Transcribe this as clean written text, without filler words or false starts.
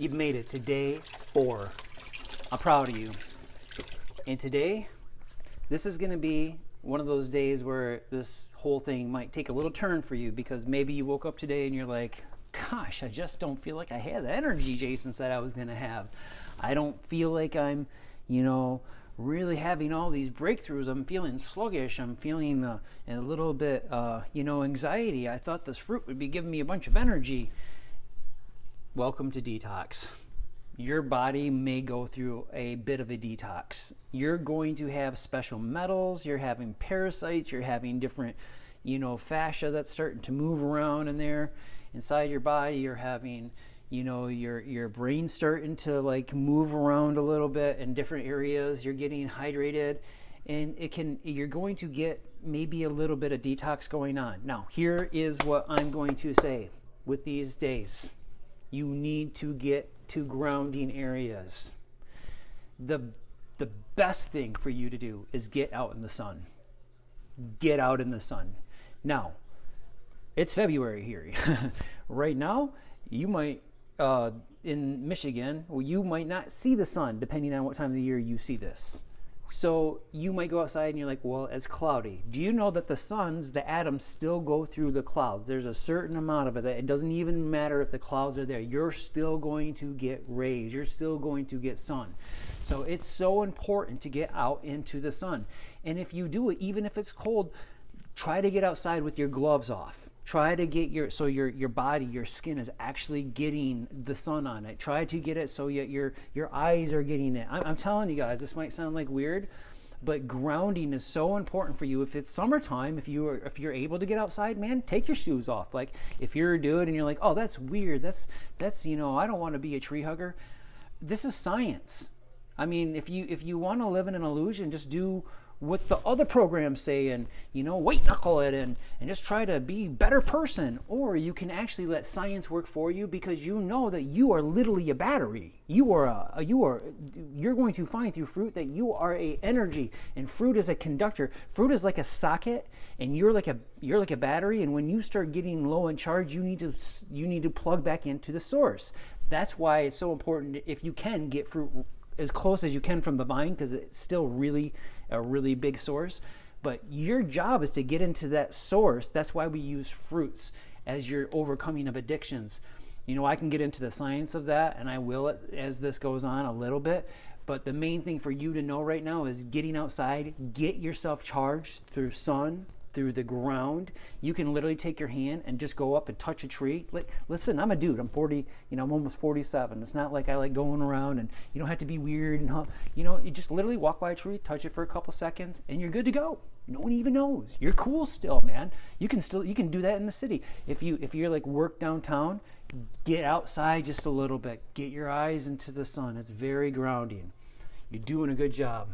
You've made it to day 4. I'm proud of you. And today, this is going to be one of those days where this whole thing might take a little turn for you, because maybe you woke up today and you're like, gosh, I just don't feel like I had the energy Jason said I was going to have. I don't feel like I'm, really having all these breakthroughs. I'm feeling sluggish. I'm feeling a little bit, anxiety. I thought this fruit would be giving me a bunch of energy. Welcome to detox. Your body may go through a bit of a detox. You're going to have special metals. You're having parasites. You're having different, fascia that's starting to move around in there inside your body. You're having, your brain starting to like move around a little bit in different areas. You're getting hydrated, and you're going to get maybe a little bit of detox going on. Now, here is what I'm going to say with these days. You need to get to grounding areas. The best thing for you to do is get out in the sun. Get out in the sun. Now, it's February here. Right now, you might, in Michigan, you might not see the sun depending on what time of the year you see this. So you might go outside and you're like, well, it's cloudy. Do you know that the atoms still go through the clouds? There's a certain amount of it that it doesn't even matter if the clouds are there. You're still going to get rays. You're still going to get sun. So it's so important to get out into the sun. And if you do it, even if it's cold, try to get outside with your gloves off. Try to get your body, your skin is actually getting the sun on it. Try to get it so your eyes are getting it. I'm telling you guys, this might sound like weird, but grounding is so important for you. If it's summertime, if you're able to get outside, man, take your shoes off. Like if you're a dude and you're like, oh, that's weird. That's I don't want to be a tree hugger. This is science. I mean, if you want to live in an illusion, just do what the other programs say and white knuckle it and just try to be a better person. Or you can actually let science work for you, because you know that you are literally a battery. You're going to find through fruit that you are a energy, and fruit is a conductor. Fruit is like a socket, and you're like a battery, and when you start getting low in charge, you need to plug back into the source. That's why it's so important, if you can, get fruit as close as you can from the vine, because it's still really a really big source. But your job is to get into that source. That's why we use fruits as your overcoming of addictions. I can get into the science of that, and I will as this goes on a little bit. But the main thing for you to know right now is getting outside, get yourself charged through sun, through the ground. You can literally take your hand and just go up and touch a tree. Listen, I'm a dude. I'm 40, I'm almost 47. It's not like I like going around, and you don't have to be weird and you just literally walk by a tree, touch it for a couple seconds, and you're good to go. No one even knows. You're cool still, man. You can do that in the city. If you're like work downtown, get outside just a little bit. Get your eyes into the sun. It's very grounding. You're doing a good job.